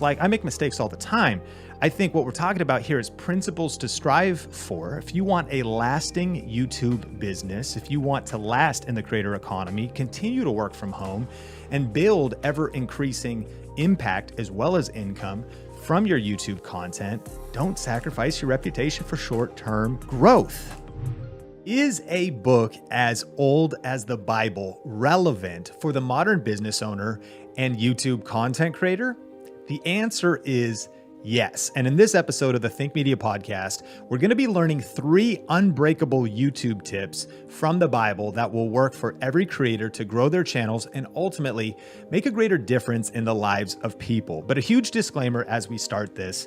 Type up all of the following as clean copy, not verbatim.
Like, I make mistakes all the time. I think what we're talking about here is principles to strive for. If you want a lasting YouTube business, if you want to last in the creator economy, continue to work from home, and build ever increasing impact as well as income from your YouTube content, don't sacrifice your reputation for short-term growth. Is a book as old as the Bible relevant for the modern business owner and YouTube content creator? The answer is yes. And in this episode of the Think Media podcast, we're going to be learning 3 unbreakable YouTube tips from the Bible that will work for every creator to grow their channels and ultimately make a greater difference in the lives of people. But a huge disclaimer as we start this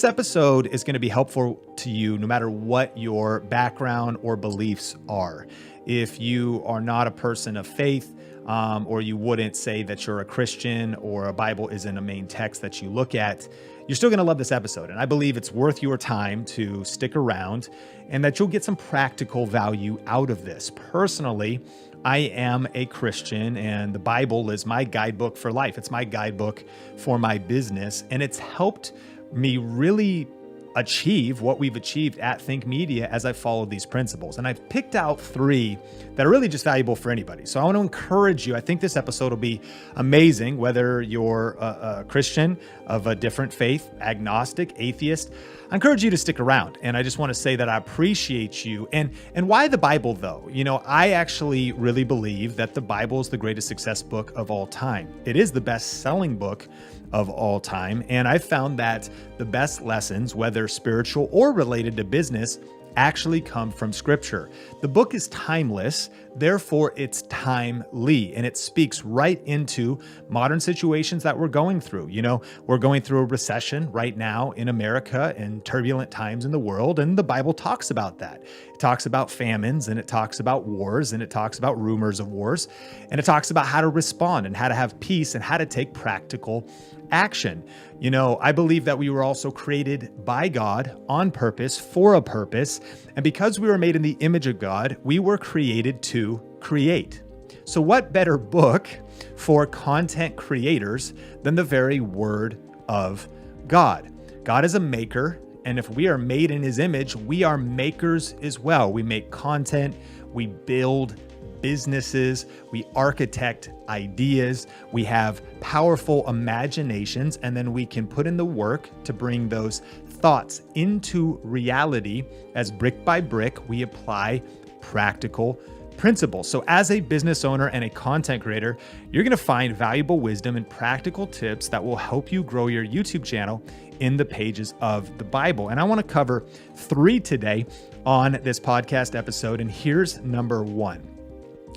episode is going to be helpful to you no matter what your background or beliefs are. If you are not a person of faith, or you wouldn't say that you're a Christian or a Bible isn't a main text that you look at, you're still going to love this episode. And I believe it's worth your time to stick around and that you'll get some practical value out of this. Personally, I am a Christian and the Bible is my guidebook for life. It's my guidebook for my business, and it's helped me really achieve what we've achieved at Think Media as I followed these principles. And I've picked out 3 that are really just valuable for anybody. So I want to encourage you. I think this episode will be amazing, whether you're a Christian of a different faith, agnostic, atheist. I encourage you to stick around. And I just want to say that I appreciate you. And why the Bible though? You know, I actually really believe that the Bible is the greatest success book of all time. It is the best-selling book of all time. And I've found that the best lessons, whether spiritual or related to business, actually come from scripture. The book is timeless, therefore it's timely, and it speaks right into modern situations that we're going through. You know, we're going through a recession right now in America and turbulent times in the world, and the Bible talks about that. It talks about famines, and it talks about wars, and it talks about rumors of wars, and it talks about how to respond and how to have peace and how to take practical action. You know, I believe that we were also created by God on purpose for a purpose. And because we were made in the image of God, we were created to create. So what better book for content creators than the very word of God? God is a maker. And if we are made in his image, we are makers as well. We make content, we build businesses, we architect ideas, we have powerful imaginations, and then we can put in the work to bring those thoughts into reality as brick by brick we apply practical principles. So as a business owner and a content creator, you're going to find valuable wisdom and practical tips that will help you grow your YouTube channel in the pages of the Bible. And I want to cover 3 today on this podcast episode. And here's number 1.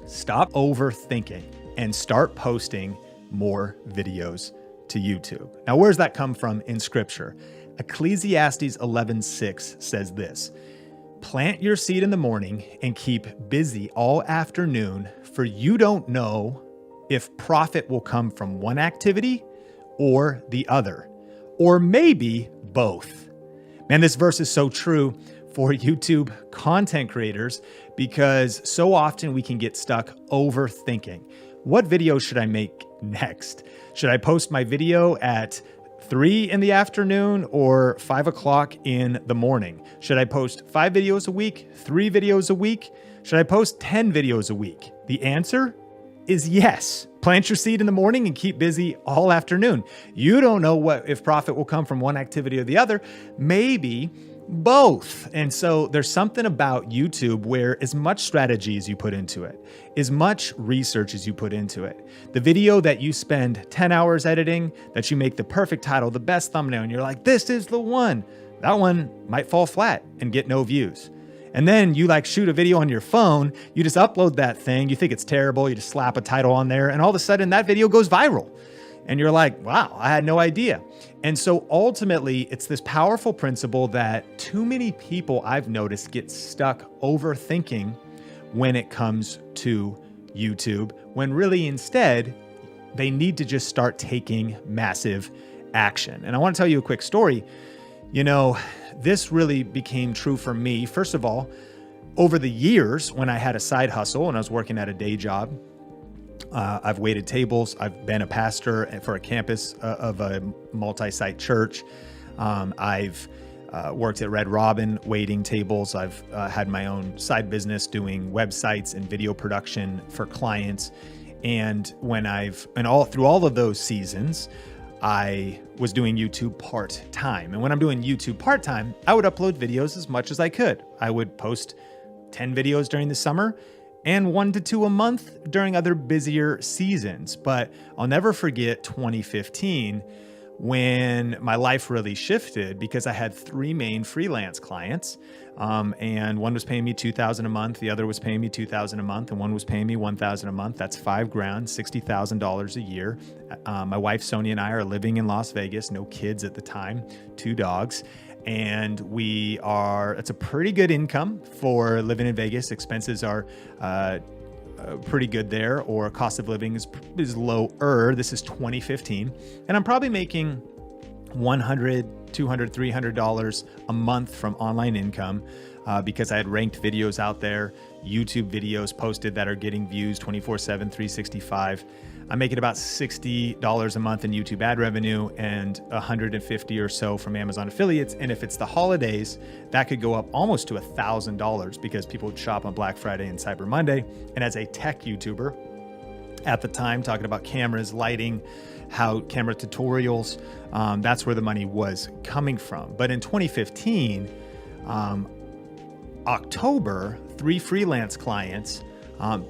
Stop overthinking and start posting more videos to YouTube. Now, where's that come from in scripture? Ecclesiastes 11:6 says this: plant your seed in the morning and keep busy all afternoon, for you don't know if profit will come from one activity or the other, or maybe both. Man, this verse is so true for YouTube content creators because so often we can get stuck overthinking. What video should I make next? Should I post my video at 3 in the afternoon or 5 o'clock in the morning? Should I post 5 videos a week, 3 videos a week? Should I post 10 videos a week? The answer is yes. Plant your seed in the morning and keep busy all afternoon. You don't know if profit will come from one activity or the other. Maybe both. And so there's something about YouTube where as much strategy as you put into it, as much research as you put into it, the video that you spend 10 hours editing, that you make the perfect title, the best thumbnail, and you're like, this is the one, that one might fall flat and get no views. And then you shoot a video on your phone, you just upload that thing, you think it's terrible, you just slap a title on there, and all of a sudden that video goes viral. And you're like, wow, I had no idea. And so ultimately, it's this powerful principle that too many people I've noticed get stuck overthinking when it comes to YouTube, when really instead, they need to just start taking massive action. And I want to tell you a quick story. You know, this really became true for me. First of all, over the years when I had a side hustle and I was working at a day job, I've waited tables. I've been a pastor for a campus of a multi-site church. I've worked at Red Robin waiting tables. I've had my own side business doing websites and video production for clients. And through all of those seasons, I was doing YouTube part-time. And when I'm doing YouTube part-time, I would upload videos as much as I could. I would post 10 videos during the summer and 1 to 2 a month during other busier seasons. But I'll never forget 2015 when my life really shifted, because I had 3 main freelance clients. And one was paying me $2,000 a month. The other was paying me $2,000 a month. And one was paying me $1,000 a month. That's $5,000, $60,000 a year. My wife, Sonia, and I are living in Las Vegas, no kids at the time, 2 dogs. And it's a pretty good income for living in Vegas. Expenses are pretty good there, or cost of living is lower. This is 2015. And I'm probably making $100, $200, $300 a month from online income because I had ranked videos out there, YouTube videos posted that are getting views 24/7, 365. I'm making about $60 a month in YouTube ad revenue and $150 or so from Amazon affiliates. And if it's the holidays, that could go up almost to $1,000 because people would shop on Black Friday and Cyber Monday. And as a tech YouTuber at the time, talking about cameras, lighting, how camera tutorials, that's where the money was coming from. But in 2015, October, 3 freelance clients,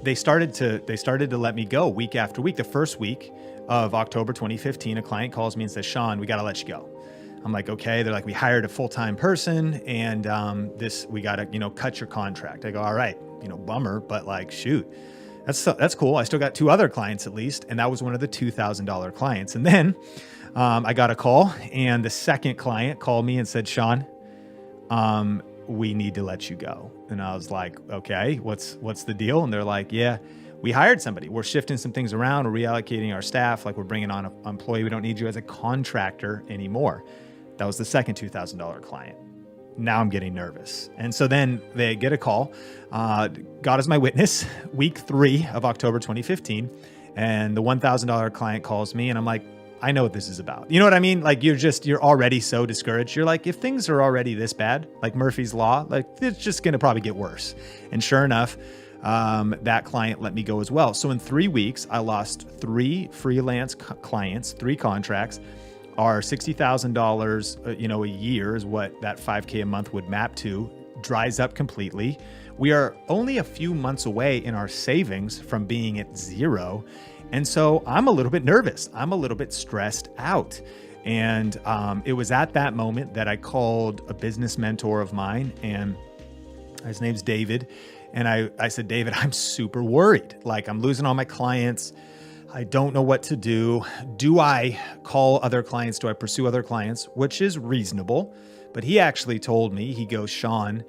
they started to let me go week after week. The first week of October 2015, a client calls me and says, "Sean, we got to let you go." I'm like, "Okay." They're like, "We hired a full-time person and we got to, cut your contract." I go, "All right, bummer, but like, shoot, that's cool. I still got 2 other clients at least." And that was one of the $2,000 clients. And then I got a call, and the second client called me and said, "Sean, we need to let you go." And I was like, "Okay, what's the deal?" And they're like, "Yeah, we hired somebody. We're shifting some things around. We're reallocating our staff. Like, we're bringing on an employee. We don't need you as a contractor anymore." That was the second $2,000 client. Now I'm getting nervous. And so then they get a call. God is my witness, week 3 of October 2015. And the $1,000 client calls me, and I'm like, I know what this is about. You know what I mean? Like, you're already so discouraged. You're like, if things are already this bad, like Murphy's Law, like it's just going to probably get worse. And sure enough, that client let me go as well. So in 3 weeks, I lost 3 freelance clients, 3 contracts. Our $60,000, a year is what that $5K a month would map to, dries up completely. We are only a few months away in our savings from being at 0. And so I'm a little bit nervous. I'm a little bit stressed out. And it was at that moment that I called a business mentor of mine, and his name's David. And I said, "David, I'm super worried. Like, I'm losing all my clients. I don't know what to do. Do I call other clients? Do I pursue other clients?" Which is reasonable. But he actually told me, he goes, "Sean,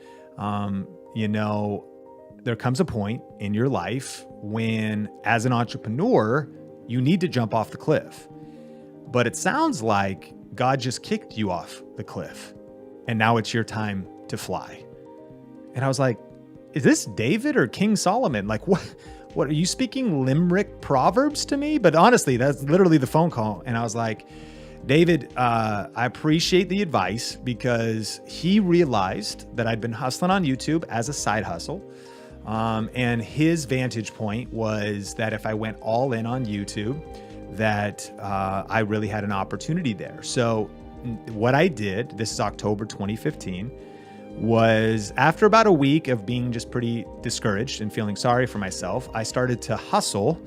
there comes a point in your life when, as an entrepreneur, you need to jump off the cliff. But it sounds like God just kicked you off the cliff, and now it's your time to fly." And I was like, "Is this David or King Solomon? Like, what are you speaking limerick proverbs to me?" But honestly, that's literally the phone call. And I was like, "David, I appreciate the advice," because he realized that I'd been hustling on YouTube as a side hustle. And his vantage point was that if I went all in on YouTube, that I really had an opportunity there. So what I did, this is October 2015, was after about a week of being just pretty discouraged and feeling sorry for myself, I started to hustle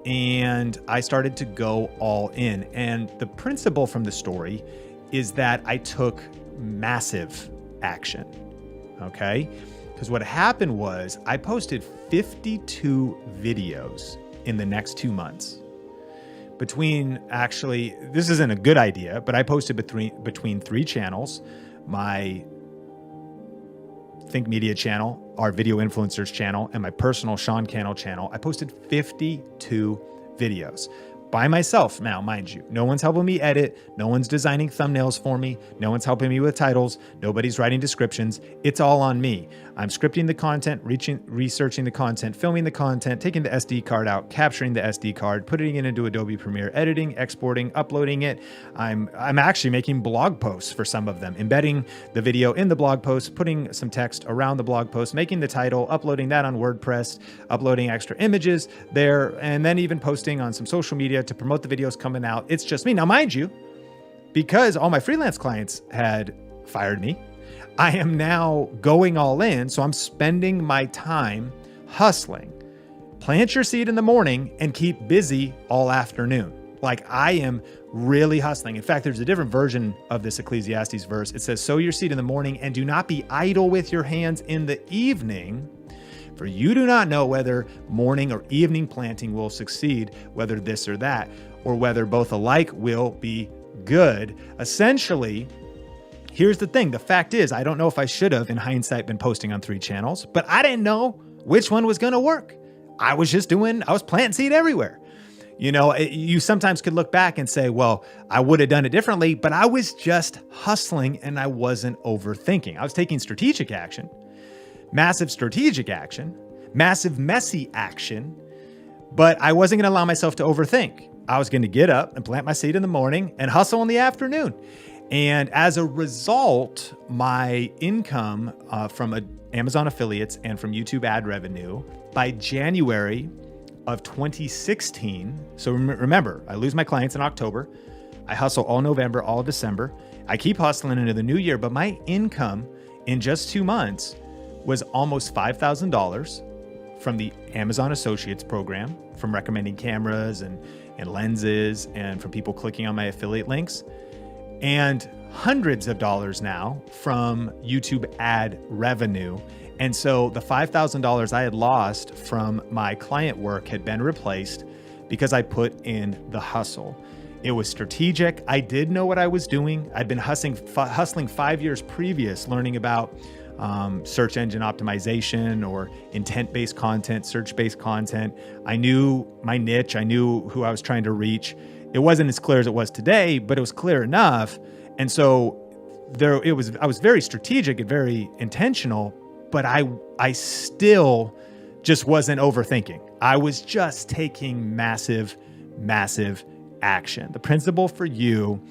and I started to go all in. And the principle from the story is that I took massive action, okay? Because what happened was I posted 52 videos in the next 2 months. This isn't a good idea, but I posted between 3 channels, my Think Media channel, our Video Influencers channel, and my personal Sean Cannell channel. I posted 52 videos. by myself now, mind you. No one's helping me edit. No one's designing thumbnails for me. No one's helping me with titles. Nobody's writing descriptions. It's all on me. I'm scripting the content, researching the content, filming the content, taking the SD card out, capturing the SD card, putting it into Adobe Premiere, editing, exporting, uploading it. I'm actually making blog posts for some of them, embedding the video in the blog post, putting some text around the blog post, making the title, uploading that on WordPress, uploading extra images there, and then even posting on some social media to promote the videos coming out. It's just me. Now, mind you, because all my freelance clients had fired me, I am now going all in. So I'm spending my time hustling. Plant your seed in the morning and keep busy all afternoon. Like, I am really hustling. In fact, there's a different version of this Ecclesiastes verse. It says, sow your seed in the morning and do not be idle with your hands in the evening, for you do not know whether morning or evening planting will succeed, whether this or that, or whether both alike will be good. Essentially, here's the thing. The fact is, I don't know if I should have, in hindsight, been posting on 3 channels, but I didn't know which one was going to work. I was planting seed everywhere. You know, you sometimes could look back and say, well, I would have done it differently, but I was just hustling and I wasn't overthinking. I was taking strategic action, massive strategic action, massive messy action, but I wasn't going to allow myself to overthink. I was going to get up and plant my seed in the morning and hustle in the afternoon. And as a result, my income from Amazon affiliates and from YouTube ad revenue by January of 2016. So remember, I lose my clients in October. I hustle all November, all December. I keep hustling into the new year, but my income in just 2 months was almost $5,000 from the Amazon Associates program, from recommending cameras and lenses, and from people clicking on my affiliate links, and hundreds of dollars now from YouTube ad revenue. And so the $5,000 I had lost from my client work had been replaced because I put in the hustle. It was strategic. I did know what I was doing. I'd been hustling 5 years previous, learning about search engine optimization or intent-based content, search-based content. I knew my niche. I knew who I was trying to reach. It wasn't as clear as it was today, but it was clear enough. And so I was very strategic and very intentional, but I still just wasn't overthinking. I was just taking massive, massive action. The principle for you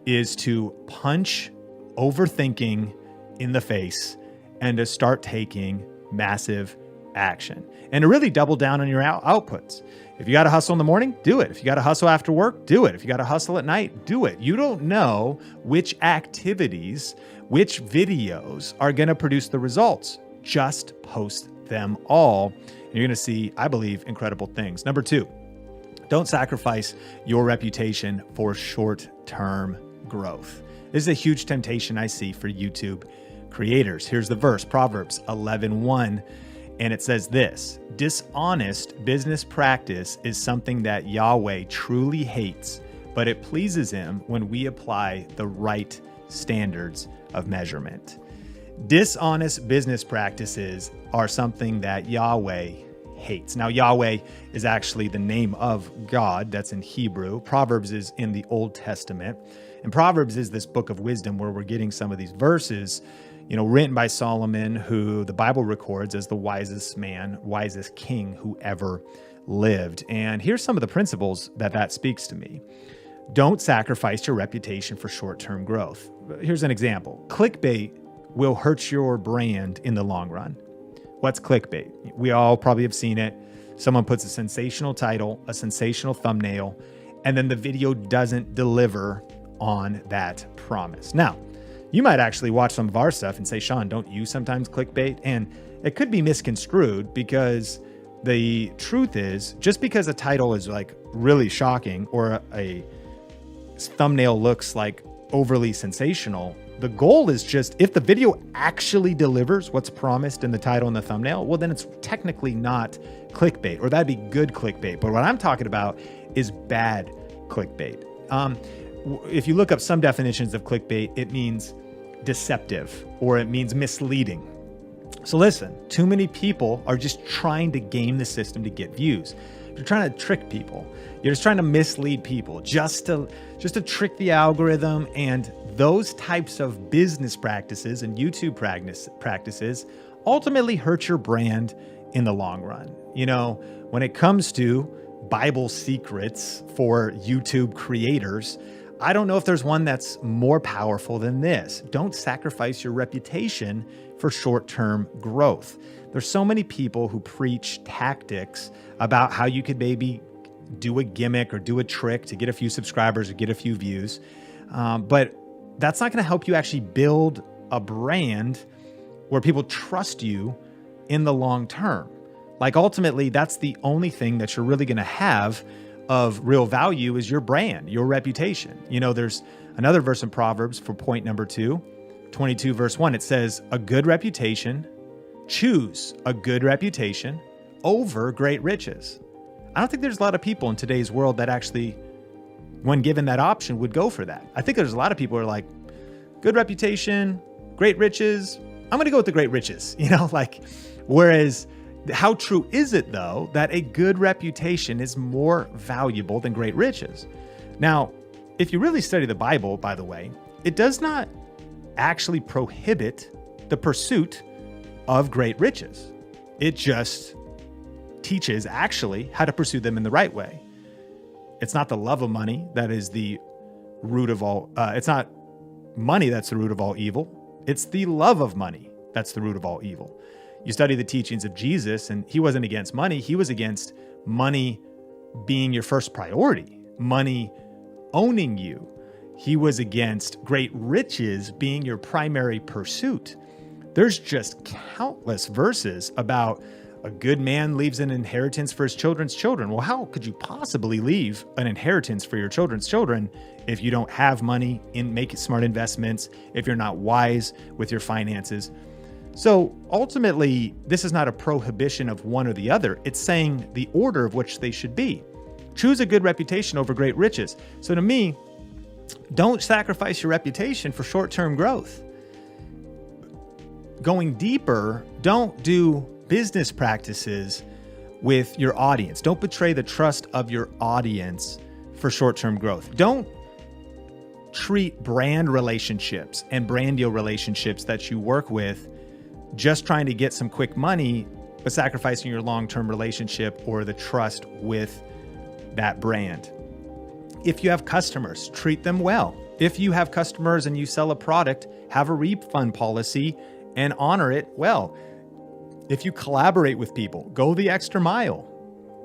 is to punch overthinking in the face and to start taking massive action and to really double down on your outputs. If you got to hustle in the morning, do it. If you got to hustle after work, do it. If you got to hustle at night, do it. You don't know which activities, which videos are going to produce the results. Just post them all. And you're going to see, I believe, incredible things. Number 2, don't sacrifice your reputation for short-term growth. This is a huge temptation I see for YouTube creators. Here's the verse, Proverbs 11:1. And it says this: dishonest business practice is something that Yahweh truly hates, but it pleases him when we apply the right standards of measurement. Dishonest business practices are something that Yahweh hates. Now, Yahweh is actually the name of God. That's in Hebrew. Proverbs is in the Old Testament. And Proverbs is this book of wisdom where we're getting some of these verses, written by Solomon, who the Bible records as the wisest man, wisest king who ever lived. And here's some of the principles that speaks to me. Don't sacrifice your reputation for short-term growth. Here's an example. Clickbait will hurt your brand in the long run. What's clickbait? We all probably have seen it. Someone puts a sensational title, a sensational thumbnail, and then the video doesn't deliver on that promise. Now, you might actually watch some of our stuff and say, Sean, don't you sometimes clickbait? And it could be misconstrued, because the truth is, just because a title is like really shocking or a thumbnail looks like overly sensational, the goal is just, if the video actually delivers what's promised in the title and the thumbnail, well, then it's technically not clickbait, or that'd be good clickbait. But what I'm talking about is bad clickbait. If you look up some definitions of clickbait, it means deceptive, or it means misleading. So listen, too many people are just trying to game the system to get views. You're trying to trick people. You're just trying to mislead people just to trick the algorithm. And those types of business practices and YouTube practices ultimately hurt your brand in the long run. You know, when it comes to Bible secrets for YouTube creators, I don't know if there's one that's more powerful than this. Don't sacrifice your reputation for short-term growth. There's so many people who preach tactics about how you could maybe do a gimmick or do a trick to get a few subscribers or get a few views. But that's not going to help you actually build a brand where people trust you in the long term. Like ultimately, that's the only thing that you're really going to have of real value is your brand, your reputation. You know, there's another verse in Proverbs for point number 2, 22 verse 1. It says, a good reputation, choose a good reputation over great riches. I don't think there's a lot of people in today's world that actually, when given that option, would go for that. I think there's a lot of people who are like, good reputation, great riches. I'm going to go with the great riches, you know, like, whereas how true is it though, that a good reputation is more valuable than great riches? Now, if you really study the Bible, by the way, it does not actually prohibit the pursuit of great riches. It just teaches actually how to pursue them in the right way. It's not the love of money that is the root of all, it's not money that's the root of all evil. It's the love of money that's the root of all evil. You study the teachings of Jesus, and he wasn't against money. He was against money being your first priority, money owning you. He was against great riches being your primary pursuit. There's just countless verses about a good man leaves an inheritance for his children's children. Well, how could you possibly leave an inheritance for your children's children if you don't have money and make smart investments, if you're not wise with your finances? So ultimately, this is not a prohibition of one or the other. It's saying the order of which they should be. Choose a good reputation over great riches. So to me, don't sacrifice your reputation for short-term growth. Going deeper, don't do business practices with your audience. Don't betray the trust of your audience for short-term growth. Don't treat brand relationships and brand deal relationships that you work with just trying to get some quick money, but sacrificing your long-term relationship or the trust with that brand. If you have customers, treat them well. If you have customers and you sell a product, have a refund policy and honor it well. If you collaborate with people, go the extra mile.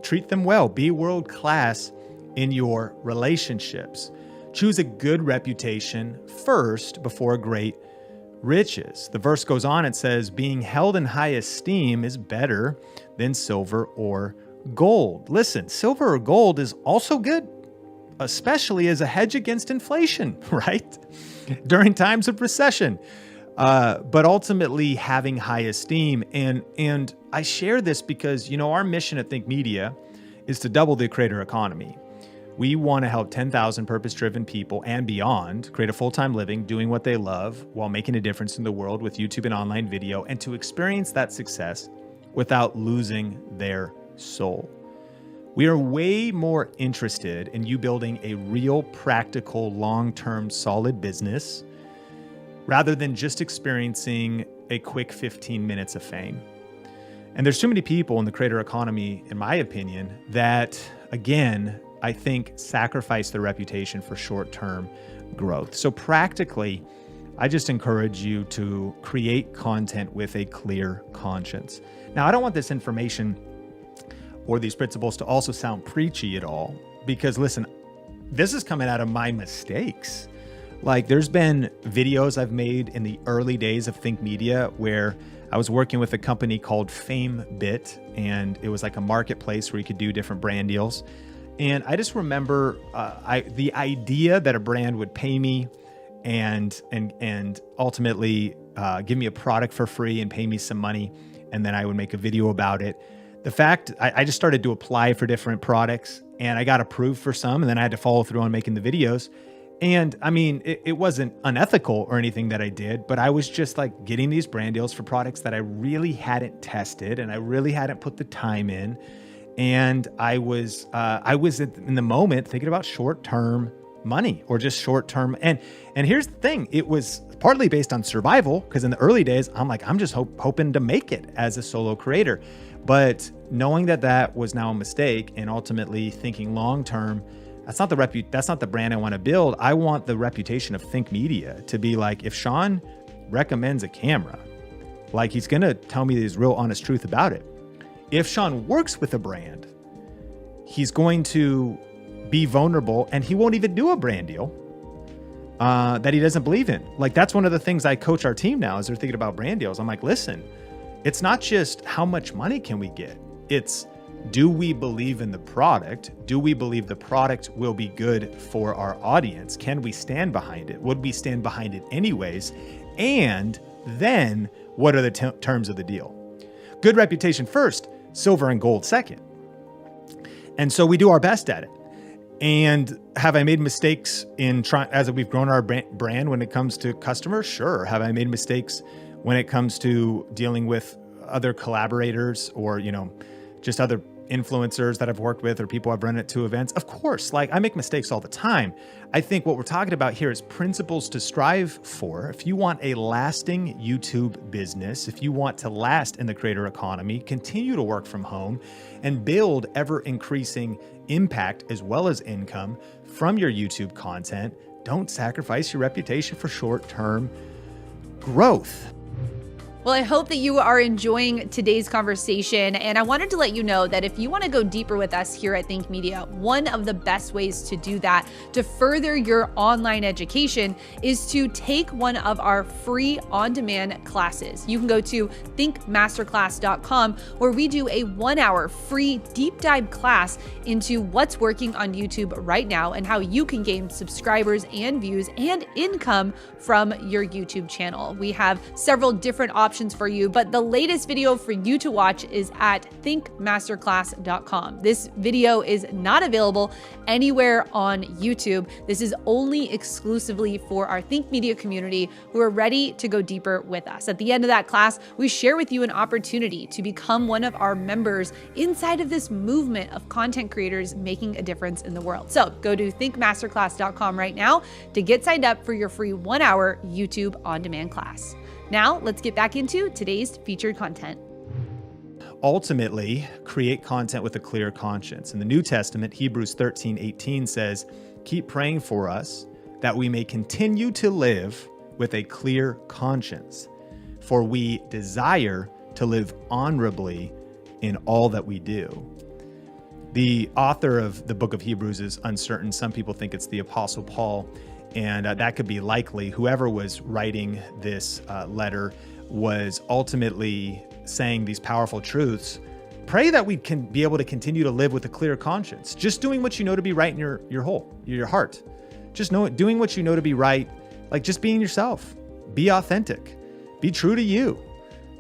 Treat them well. Be world-class in your relationships. Choose a good reputation first before great riches. The verse goes on, it says, being held in high esteem is better than silver or gold. Listen, silver or gold is also good, especially as a hedge against inflation, right? During times of recession. But ultimately having high esteem. And I share this because, you know, our mission at Think Media is to double the creator economy. We want to help 10,000 purpose-driven people and beyond create a full-time living doing what they love while making a difference in the world with YouTube and online video, and to experience that success without losing their soul. We are way more interested in you building a real, practical, long-term, solid business rather than just experiencing a quick 15 minutes of fame. And there's too many people in the creator economy, in my opinion, that, again, I think sacrifice their reputation for short-term growth. So practically, I just encourage you to create content with a clear conscience. Now, I don't want this information or these principles to also sound preachy at all, because listen, this is coming out of my mistakes. Like, there's been videos I've made in the early days of Think Media where I was working with a company called FameBit, and it was like a marketplace where you could do different brand deals. And I just remember the idea that a brand would pay me and ultimately give me a product for free and pay me some money, and then I would make a video about it. The fact, I just started to apply for different products, and I got approved for some, and then I had to follow through on making the videos. And I mean, it wasn't unethical or anything that I did, but I was just like getting these brand deals for products that I really hadn't tested and I really hadn't put the time in. And I was in the moment thinking about short-term money or just short-term. And here's the thing, it was partly based on survival, because in the early days, I'm like, I'm just hoping to make it as a solo creator. But knowing that was now a mistake, and ultimately thinking long-term, that's not the brand I want to build. I want the reputation of Think Media to be like, if Sean recommends a camera, like, he's going to tell me his real honest truth about it. If Sean works with a brand, he's going to be vulnerable, and he won't even do a brand deal that he doesn't believe in. Like, that's one of the things I coach our team now as they're thinking about brand deals. I'm like, listen, it's not just how much money can we get. It's, do we believe in the product? Do we believe the product will be good for our audience? Can we stand behind it? Would we stand behind it anyways? And then what are the terms of the deal? Good reputation first, silver and gold second. And so we do our best at it. And have I made mistakes as we've grown our brand when it comes to customers? Sure. Have I made mistakes when it comes to dealing with other collaborators or, just other influencers that I've worked with or people I've run into events? Of course, like, I make mistakes all the time. I think what we're talking about here is principles to strive for. If you want a lasting YouTube business, if you want to last in the creator economy, continue to work from home, and build ever increasing impact as well as income from your YouTube content, don't sacrifice your reputation for short-term growth. Well, I hope that you are enjoying today's conversation, and I wanted to let you know that if you want to go deeper with us here at Think Media, one of the best ways to do that, to further your online education, is to take one of our free on-demand classes. You can go to thinkmasterclass.com, where we do a 1-hour free deep dive class into what's working on YouTube right now and how you can gain subscribers and views and income from your YouTube channel. We have several different options for you, but the latest video for you to watch is at thinkmasterclass.com. This video is not available anywhere on YouTube. This is only exclusively for our Think Media community who are ready to go deeper with us. At the end of that class, we share with you an opportunity to become one of our members inside of this movement of content creators making a difference in the world. So go to thinkmasterclass.com right now to get signed up for your free 1-hour YouTube on-demand class. Now, let's get back into today's featured content. Ultimately, create content with a clear conscience. In the New Testament, Hebrews 13:18 says, "Keep praying for us that we may continue to live with a clear conscience, for we desire to live honorably in all that we do." The author of the book of Hebrews is uncertain. Some people think it's the Apostle Paul. And that could be likely. Whoever was writing this letter was ultimately saying these powerful truths. Pray that we can be able to continue to live with a clear conscience, just doing what you know to be right in your heart. Just doing what you know to be right, like just being yourself. Be authentic. Be true to you.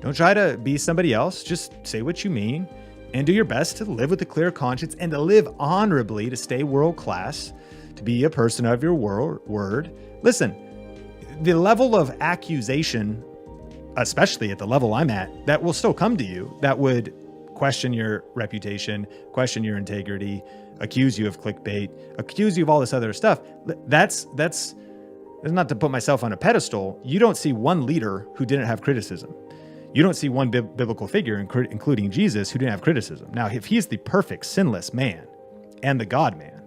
Don't try to be somebody else. Just say what you mean and do your best to live with a clear conscience and to live honorably, to stay world class, to be a person of your word. Listen, the level of accusation, especially at the level I'm at, that will still come to you, that would question your reputation, question your integrity, accuse you of clickbait, accuse you of all this other stuff. That's not to put myself on a pedestal. You don't see one leader who didn't have criticism. You don't see one biblical figure, including Jesus, who didn't have criticism. Now, if he's the perfect, sinless man and the God man,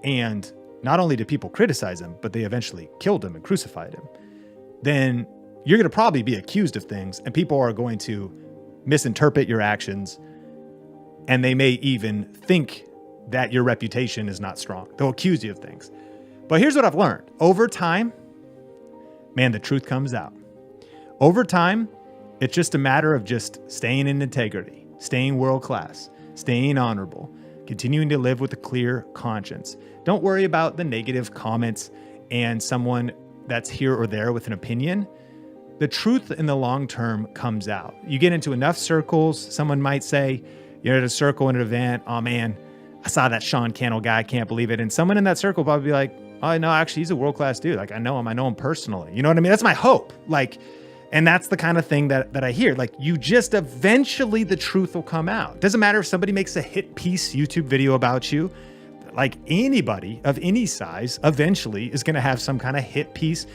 and not only did people criticize him, but they eventually killed him and crucified him, then you're going to probably be accused of things, and people are going to misinterpret your actions, and they may even think that your reputation is not strong. They'll accuse you of things. But here's what I've learned. Over time, man, the truth comes out. Over time, it's just a matter of just staying in integrity, staying world class, staying honorable, continuing to live with a clear conscience. Don't worry about the negative comments and someone that's here or there with an opinion. The truth in the long term comes out. You get into enough circles, someone might say, you're at a circle in an event, oh man, I saw that Sean Cannell guy, I can't believe it. And someone in that circle will probably be like, oh no, actually he's a world-class dude. Like I know him personally. You know what I mean? That's my hope. Like And that's the kind of thing that I hear. Like, you just eventually the truth will come out. Doesn't matter if somebody makes a hit piece YouTube video about you. Like, anybody of any size eventually is going to have some kind of hit piece.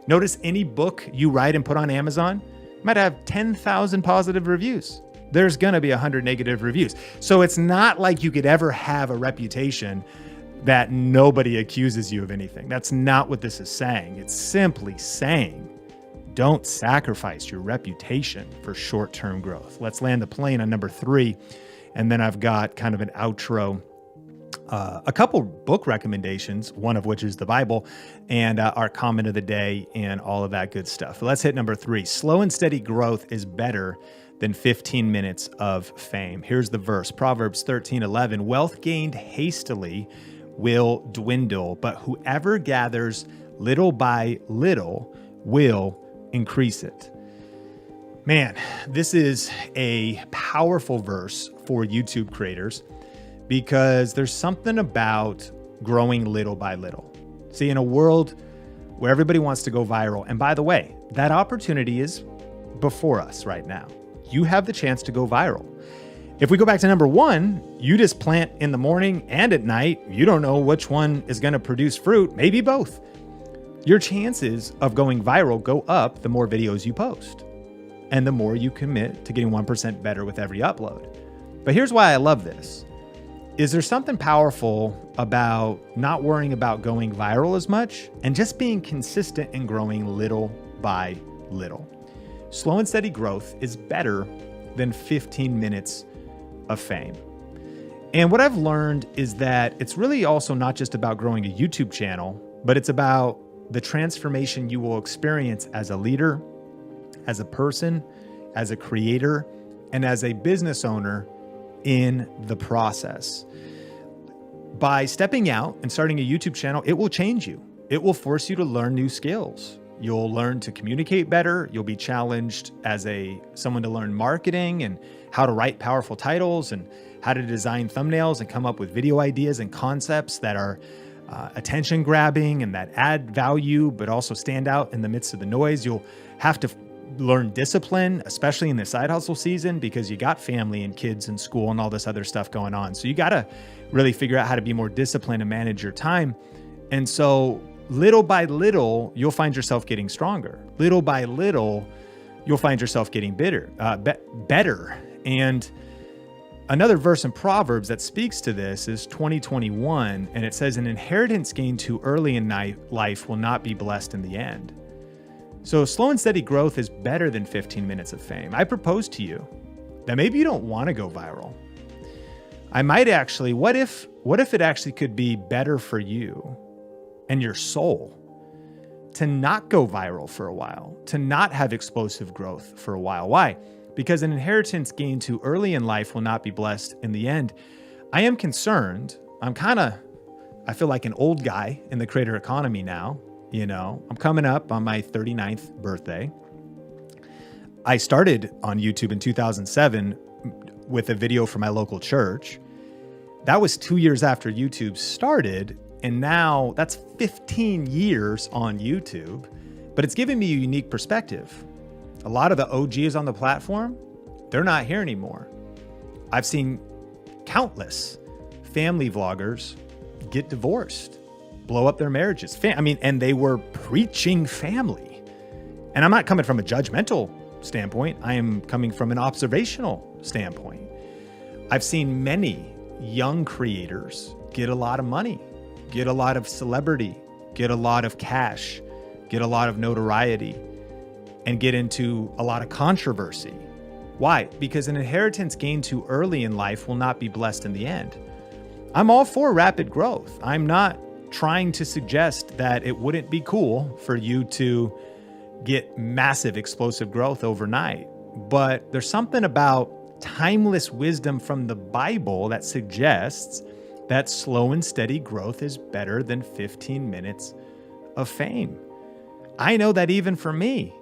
Notice any book you write and put on Amazon might have 10,000 positive reviews. There's going to be 100 negative reviews. So it's not like you could ever have a reputation that nobody accuses you of anything. That's not what this is saying. It's simply saying, don't sacrifice your reputation for short-term growth. Let's land the plane on number 3. And then I've got kind of an outro, a couple book recommendations, one of which is the Bible, and our comment of the day and all of that good stuff. Let's hit number 3. Slow and steady growth is better than 15 minutes of fame. Here's the verse, Proverbs 13:11. Wealth gained hastily will dwindle, but whoever gathers little by little will increase it. Man, this is a powerful verse for YouTube creators because there's something about growing little by little. See, in a world where everybody wants to go viral, and by the way, that opportunity is before us right now. You have the chance to go viral. If we go back to number 1, you just plant in the morning and at night. You don't know which one is going to produce fruit, maybe both. Your chances of going viral go up the more videos you post and the more you commit to getting 1% better with every upload. But here's why I love this. Is there something powerful about not worrying about going viral as much and just being consistent and growing little by little? Slow and steady growth is better than 15 minutes of fame. And what I've learned is that it's really also not just about growing a YouTube channel, but it's about the transformation you will experience as a leader, as a person, as a creator, and as a business owner in the process. By stepping out and starting a YouTube channel, it will change you. It will force you to learn new skills. You'll learn to communicate better. You'll be challenged as someone to learn marketing and how to write powerful titles and how to design thumbnails and come up with video ideas and concepts that are attention grabbing and that add value, but also stand out in the midst of the noise. You'll have to learn discipline, especially in the side hustle season, because you got family and kids and school and all this other stuff going on. So you got to really figure out how to be more disciplined and manage your time. And so little by little, you'll find yourself getting stronger. Little by little, you'll find yourself getting better. And another verse in Proverbs that speaks to this is 20:21, and it says, an inheritance gained too early in life will not be blessed in the end. So slow and steady growth is better than 15 minutes of fame. I propose to you that maybe you don't want to go viral. I might actually, what if it actually could be better for you and your soul to not go viral for a while, to not have explosive growth for a while? Why? Because an inheritance gained too early in life will not be blessed in the end. I am concerned. I feel like an old guy in the creator economy now. You know, I'm coming up on my 39th birthday. I started on YouTube in 2007 with a video for my local church. That was 2 years after YouTube started. And now that's 15 years on YouTube, but it's given me a unique perspective. A lot of the OGs on the platform, they're not here anymore. I've seen countless family vloggers get divorced, blow up their marriages. And they were preaching family. And I'm not coming from a judgmental standpoint. I am coming from an observational standpoint. I've seen many young creators get a lot of money, get a lot of celebrity, get a lot of cash, get a lot of notoriety, and get into a lot of controversy. Why? Because an inheritance gained too early in life will not be blessed in the end. I'm all for rapid growth. I'm not trying to suggest that it wouldn't be cool for you to get massive explosive growth overnight. But there's something about timeless wisdom from the Bible that suggests that slow and steady growth is better than 15 minutes of fame. I know that even for me.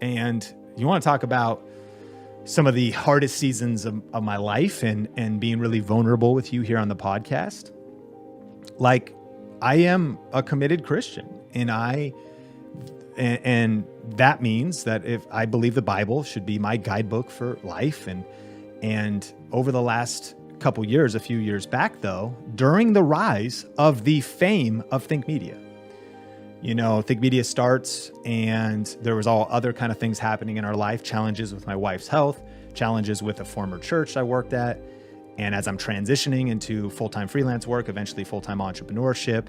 And you want to talk about some of the hardest seasons of my life and being really vulnerable with you here on the podcast. Like, I am a committed Christian, and I And that means that if I believe the Bible should be my guidebook for life. And over the last couple years, a few years back though, during the rise of the fame of Think Media, Think Media starts and there was all other kind of things happening in our life, challenges with my wife's health, challenges with a former church I worked at. And as I'm transitioning into full-time freelance work, eventually full-time entrepreneurship,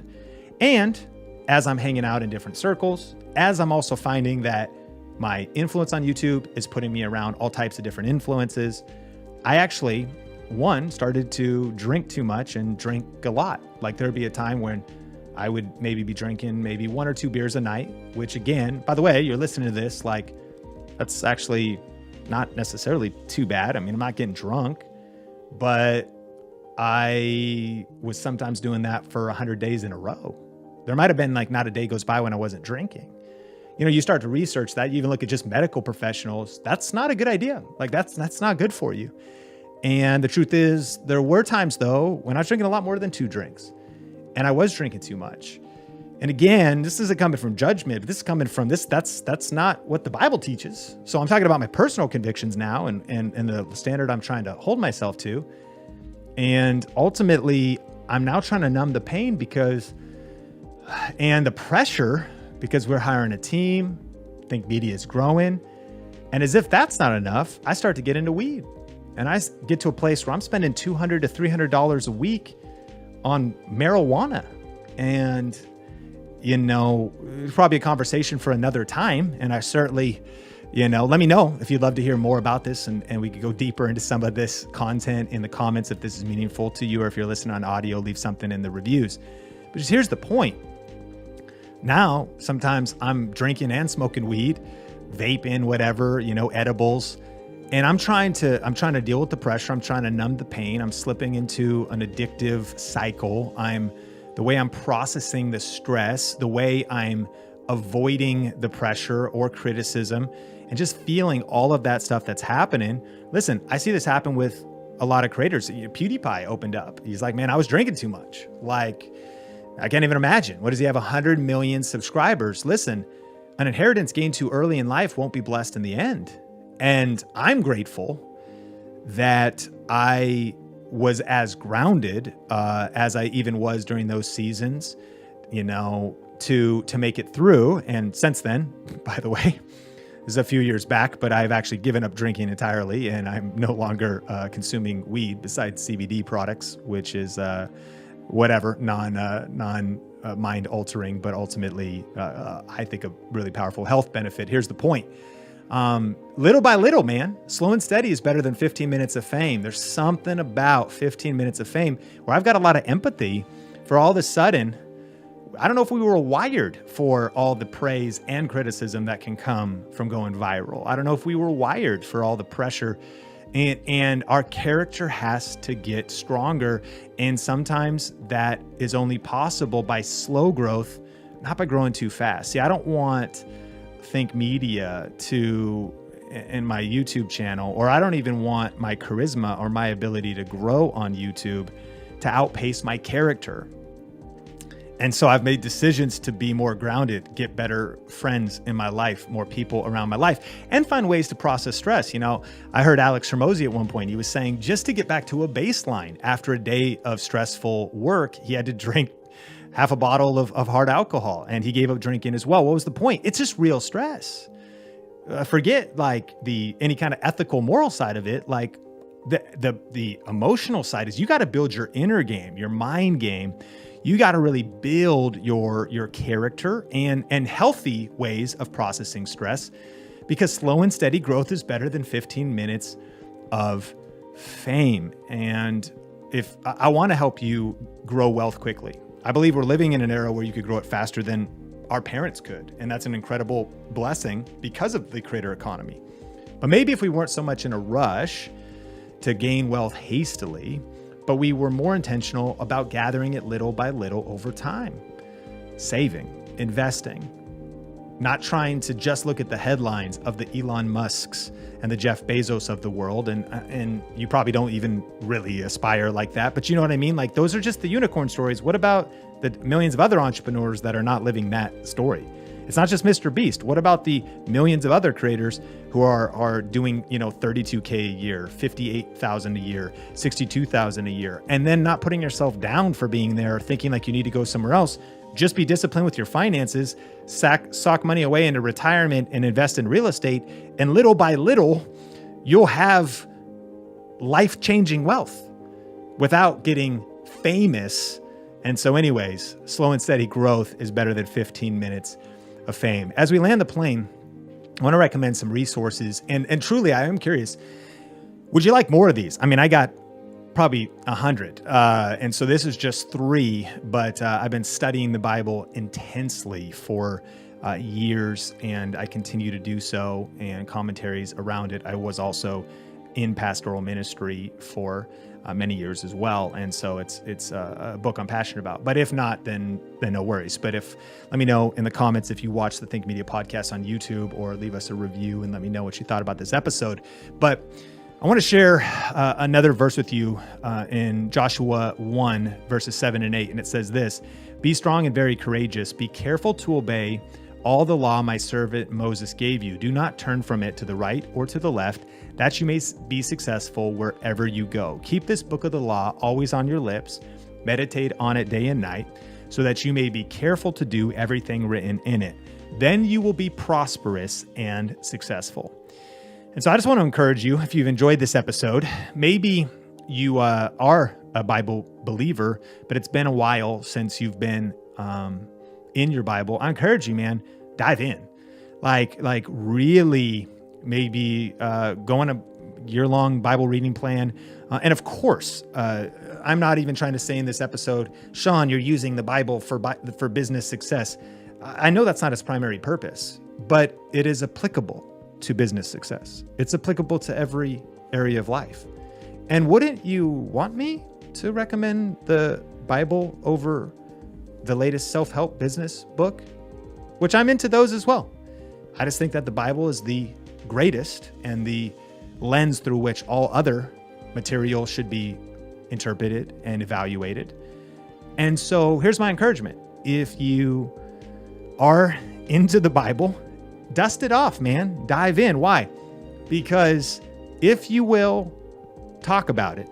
and as I'm hanging out in different circles, as I'm also finding that my influence on YouTube is putting me around all types of different influences, I actually, started to drink too much and drink a lot. Like there'd be a time when I would maybe be drinking maybe 1 or 2 beers a night, which again, by the way, you're listening to this, like that's actually not necessarily too bad. I mean, I'm not getting drunk, but I was sometimes doing that for 100 days in a row. There might've been like not a day goes by when I wasn't drinking. You start to research that, you even look at just medical professionals, that's not a good idea. Like that's not good for you. And the truth is there were times though, when I was drinking a lot more than 2 drinks and I was drinking too much. And again, this isn't coming from judgment, but this is coming from that's not what the Bible teaches. So I'm talking about my personal convictions now and the standard I'm trying to hold myself to. And ultimately, I'm now trying to numb the pain and the pressure because we're hiring a team, Think Media is growing. And as if that's not enough, I start to get into weed. And I get to a place where I'm spending $200 to $300 a week on marijuana. And it's probably a conversation for another time. And I certainly, let me know if you'd love to hear more about this and we could go deeper into some of this content in the comments if this is meaningful to you, or if you're listening on audio, leave something in the reviews. But just here's the point. Now, sometimes I'm drinking and smoking weed, vaping, whatever, edibles. And I'm trying to deal with the pressure. I'm trying to numb the pain. I'm slipping into an addictive cycle. The way I'm processing the stress, the way I'm avoiding the pressure or criticism, and just feeling all of that stuff that's happening. Listen, I see this happen with a lot of creators. PewDiePie opened up. He's like, man, I was drinking too much. Like, I can't even imagine. What does he have? 100 million subscribers. Listen, an inheritance gained too early in life won't be blessed in the end. And I'm grateful that I was as grounded as I even was during those seasons, to make it through. And since then, by the way, this is a few years back, but I've actually given up drinking entirely, and I'm no longer consuming weed besides CBD products, which is whatever, non mind altering, but ultimately I think a really powerful health benefit. Here's the point. Little by little, man, slow and steady is better than 15 minutes of fame. There's something about 15 minutes of fame where I've got a lot of empathy for all of a sudden. I don't know if we were wired for all the praise and criticism that can come from going viral. I don't know if we were wired for all the pressure, and our character has to get stronger. And sometimes that is only possible by slow growth, not by growing too fast. See, I don't want Think Media in my YouTube channel, or I don't even want my charisma or my ability to grow on YouTube to outpace my character. And so I've made decisions to be more grounded, get better friends in my life, more people around my life, and find ways to process stress. I heard Alex Hormozy at one point, he was saying just to get back to a baseline after a day of stressful work, he had to drink half a bottle of hard alcohol, and he gave up drinking as well. What was the point? It's just real stress. Forget like any kind of ethical, moral side of it. Like the emotional side is you got to build your inner game, your mind game. You got to really build your character and healthy ways of processing stress, because slow and steady growth is better than 15 minutes of fame. And if I want to help you grow wealth quickly, I believe we're living in an era where you could grow it faster than our parents could. And that's an incredible blessing because of the creator economy. But maybe if we weren't so much in a rush to gain wealth hastily, but we were more intentional about gathering it little by little over time, saving, investing, not trying to just look at the headlines of the Elon Musks and the Jeff Bezos of the world. And you probably don't even really aspire like that, but you know what I mean? Like those are just the unicorn stories. What about the millions of other entrepreneurs that are not living that story? It's not just Mr. Beast. What about the millions of other creators who are doing, 32K a year, 58,000 a year, 62,000 a year, and then not putting yourself down for being there, thinking like you need to go somewhere else. Just be disciplined with your finances, sock money away into retirement and invest in real estate. And little by little, you'll have life-changing wealth without getting famous. And so anyways, slow and steady growth is better than 15 minutes of fame. As we land the plane, I want to recommend some resources. And truly, I am curious, would you like more of these? I mean, I got probably 100. And so this is just 3, but I've been studying the Bible intensely for years, and I continue to do so, and commentaries around it. I was also in pastoral ministry for many years as well. And so it's a book I'm passionate about. But if not, then no worries. But let me know in the comments if you watch the Think Media podcast on YouTube, or leave us a review and let me know what you thought about this episode. But I want to share another verse with you in Joshua 1, verses 7 and 8. And it says this: "Be strong and very courageous. Be careful to obey all the law my servant Moses gave you. Do not turn from it to the right or to the left, that you may be successful wherever you go. Keep this book of the law always on your lips. Meditate on it day and night, so that you may be careful to do everything written in it. Then you will be prosperous and successful." And so I just want to encourage you, if you've enjoyed this episode, maybe you are a Bible believer, but it's been a while since you've been in your Bible. I encourage you, man, dive in. Like really maybe go on a year-long Bible reading plan. And of course, I'm not even trying to say in this episode, Sean, you're using the Bible for business success. I know that's not its primary purpose, but it is applicable to business success. It's applicable to every area of life. And wouldn't you want me to recommend the Bible over the latest self-help business book? Which I'm into those as well. I just think that the Bible is the greatest and the lens through which all other material should be interpreted and evaluated. And so here's my encouragement. If you are into the Bible, dust it off, man. Dive in. Why? Because if you will talk about it,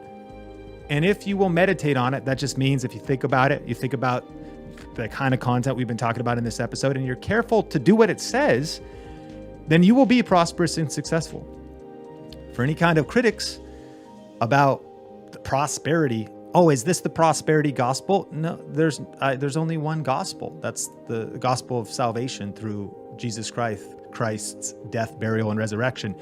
and if you will meditate on it, that just means if you think about it, you think about the kind of content we've been talking about in this episode, and you're careful to do what it says, then you will be prosperous and successful. For any kind of critics about the prosperity, oh, is this the prosperity gospel? No, there's only one gospel. That's the gospel of salvation through Jesus Christ's death, burial, and resurrection.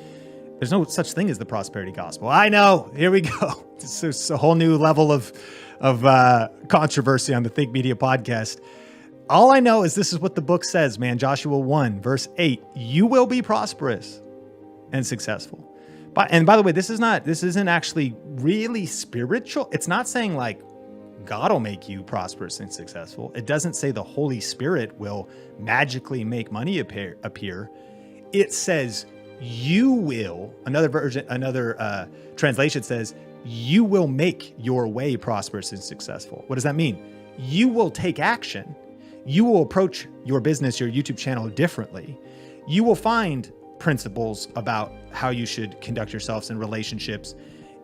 There's no such thing as the prosperity gospel. I know. Here we go. This is a whole new level of controversy on the Think Media podcast. All I know is this is what the book says, man. Joshua 1, verse 8. You will be prosperous and successful. And by the way, this isn't actually really spiritual. It's not saying like God will make you prosperous and successful. It doesn't say the Holy Spirit will magically make money appear. It says you will. Another translation says you will make your way prosperous and successful. What does that mean? You will take action. You will approach your business, your YouTube channel differently. You will find principles about how you should conduct yourselves in relationships,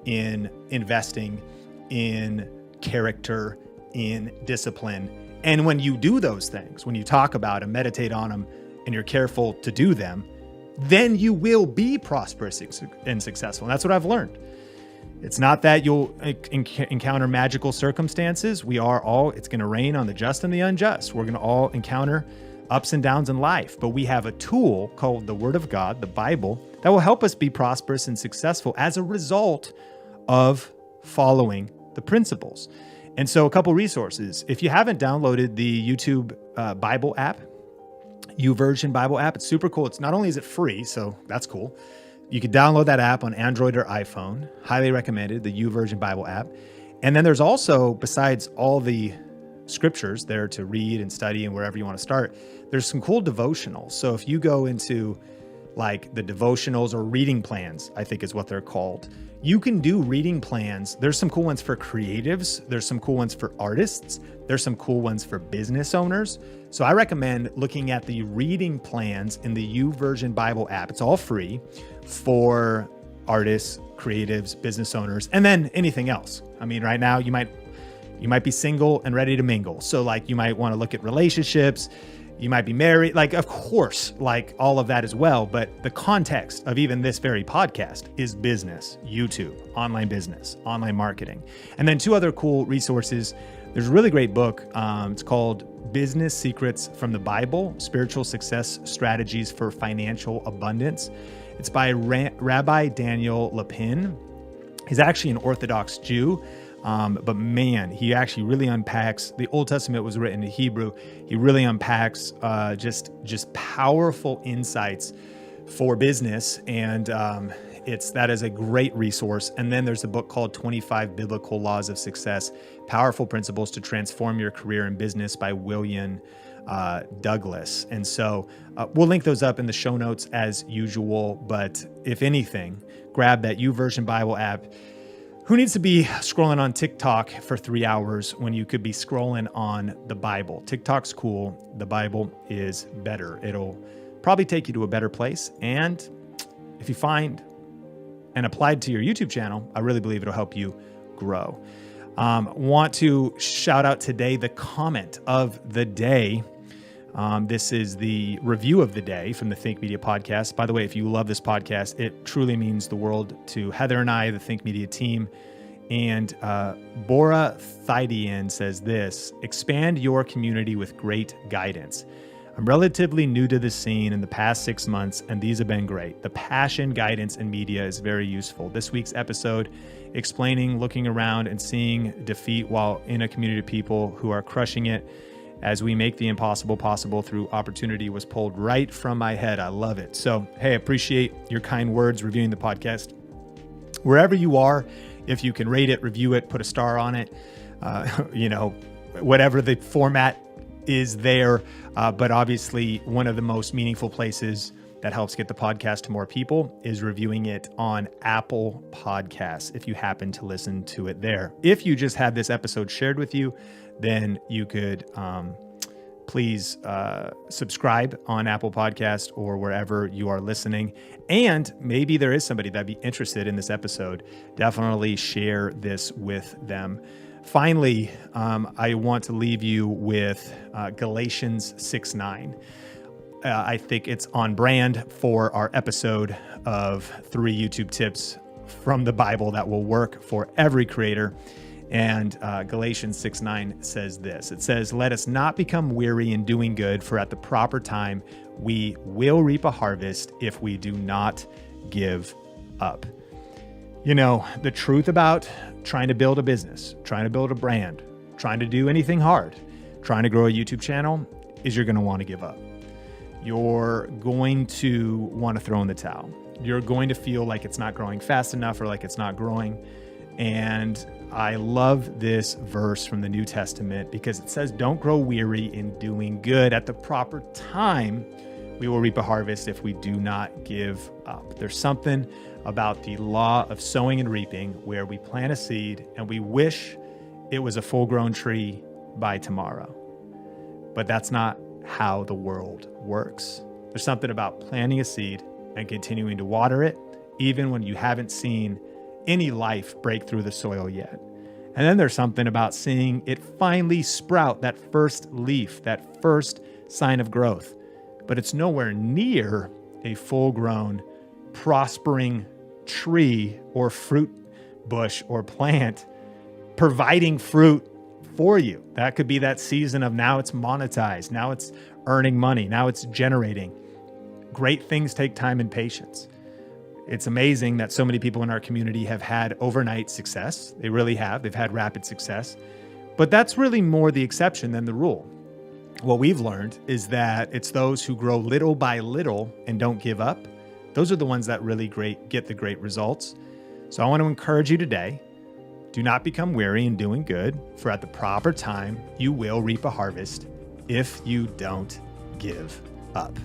in investing, in character, in discipline. And when you do those things, when you talk about them, meditate on them, and you're careful to do them, then you will be prosperous and successful. And that's what I've learned. It's not that you'll encounter magical circumstances. It's going to rain on the just and the unjust. We're going to all encounter ups and downs in life, but we have a tool called the Word of God, the Bible, that will help us be prosperous and successful as a result of following the principles. And so a couple resources. If you haven't downloaded the YouTube Bible app, YouVersion Bible app, it's super cool. It's not only is it free, so that's cool. You can download that app on Android or iPhone. Highly recommended, the YouVersion Bible app. And then there's also, besides all the scriptures there to read and study and wherever you want to start, there's some cool devotionals. So if you go into like the devotionals or reading plans, I think is what they're called, you can do reading plans. There's some cool ones for creatives. There's some cool ones for artists. There's some cool ones for business owners. So I recommend looking at the reading plans in the YouVersion Bible app. It's all free for artists, creatives, business owners, and then anything else. I mean, right now you might be single and ready to mingle. So like you might want to look at relationships, you might be married, like of course, like all of that as well. But the context of even this very podcast is business, YouTube, online business, online marketing. And then 2 other cool resources. There's a really great book. It's called Business Secrets from the Bible, Spiritual Success Strategies for Financial Abundance. It's by Rabbi Daniel Lapin. He's actually an Orthodox Jew, but man, he actually really unpacks, the Old Testament was written in Hebrew. He really unpacks just powerful insights for business. And that is a great resource. And then there's a book called 25 Biblical Laws of Success, Powerful Principles to Transform Your Career and Business by William Douglas. And so we'll link those up in the show notes as usual. But if anything, grab that YouVersion Bible app. Who needs to be scrolling on TikTok for 3 hours when you could be scrolling on the Bible? TikTok's cool. The Bible is better. It'll probably take you to a better place. And if you find and applied to your YouTube channel, I really believe it'll help you grow. Want to shout out today the comment of the day. This is the review of the day from the Think Media podcast. By the way, if you love this podcast, it truly means the world to Heather and I, the Think Media team. And Bora Thidian says this: expand your community with great guidance. I'm relatively new to the scene in the past 6 months, and these have been great. The passion, guidance, and media is very useful. This week's episode, explaining, looking around, and seeing defeat while in a community of people who are crushing it as we make the impossible possible through opportunity, was pulled right from my head. I love it. So, hey, appreciate your kind words reviewing the podcast. Wherever you are, if you can rate it, review it, put a star on it, whatever the format is there. But obviously, one of the most meaningful places that helps get the podcast to more people is reviewing it on Apple Podcasts, if you happen to listen to it there. If you just had this episode shared with you, then you could please subscribe on Apple Podcasts or wherever you are listening. And maybe there is somebody that'd be interested in this episode. Definitely share this with them. Finally, I want to leave you with Galatians 6:9. I think it's on brand for our episode of 3 YouTube tips from the Bible that will work for every creator. And Galatians 6:9 says this. It says, "Let us not become weary in doing good, for at the proper time we will reap a harvest if we do not give up." You know, the truth about trying to build a business, trying to build a brand, trying to do anything hard, trying to grow a YouTube channel is you're going to want to give up. You're going to want to throw in the towel. You're going to feel like it's not growing fast enough or like it's not growing. And I love this verse from the New Testament because it says, don't grow weary in doing good. At the proper time, we will reap a harvest if we do not give up. There's something about the law of sowing and reaping where we plant a seed and we wish it was a full-grown tree by tomorrow. But that's not how the world works. There's something about planting a seed and continuing to water it, even when you haven't seen any life break through the soil yet. And then there's something about seeing it finally sprout, that first leaf, that first sign of growth. But it's nowhere near a full-grown, prospering tree or fruit bush or plant providing fruit for you. That could be that season of now it's monetized, now it's earning money, now it's generating. Great things take time and patience. It's amazing that so many people in our community have had overnight success. They really have. They've had rapid success. But that's really more the exception than the rule. What we've learned is that it's those who grow little by little and don't give up. Those are the ones that really get the great results. So I want to encourage you today, do not become weary in doing good, for at the proper time, you will reap a harvest if you don't give up.